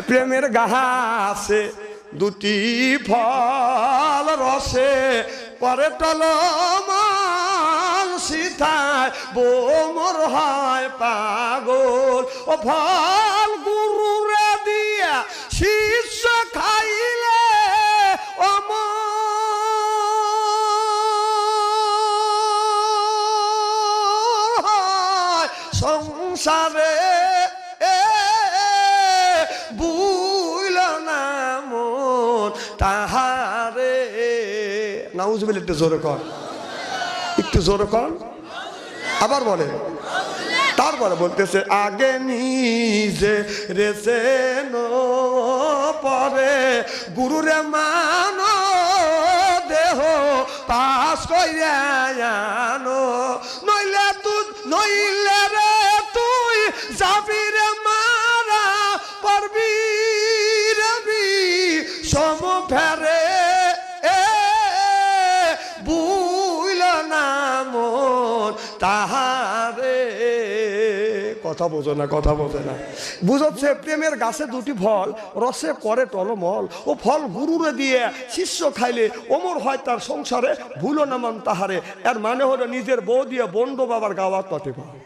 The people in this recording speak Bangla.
প্রেমের গাছে দুটি ফল রসে পরে টলমল সীতায় বোমর হয় পাগল ও ফল গুরুরে দিয়া শিষ্য খাইলে সংসারে বুইল না মন তাহারে। নাউজুবিল্লাহ, একটু জোরে কর, একটু জোরে কর, আবার বলে। তারপরে বলতেছে আগে নিজে রেছে পরে গুরুরে মান দেহ পাস কইরানো নইলে তুই নইলে রে তুই যাবি রে মারা পারবি রবি সম ফেরে বুইল না মন তাহারে। কথা বোঝো না, কথা বোঝে না। বুঝচ্ছে প্রেমের গাছে দুটি ফল রসে করে টলমল ও ফল গুরুরে দিয়ে শিষ্য খাইলে অমর হয় তার সংসারে ভুলো না মান তাহারে। এর মানে হলো নিজের বউ দিয়ে বন্ড বাবার গাওয়াত পাতে পারে।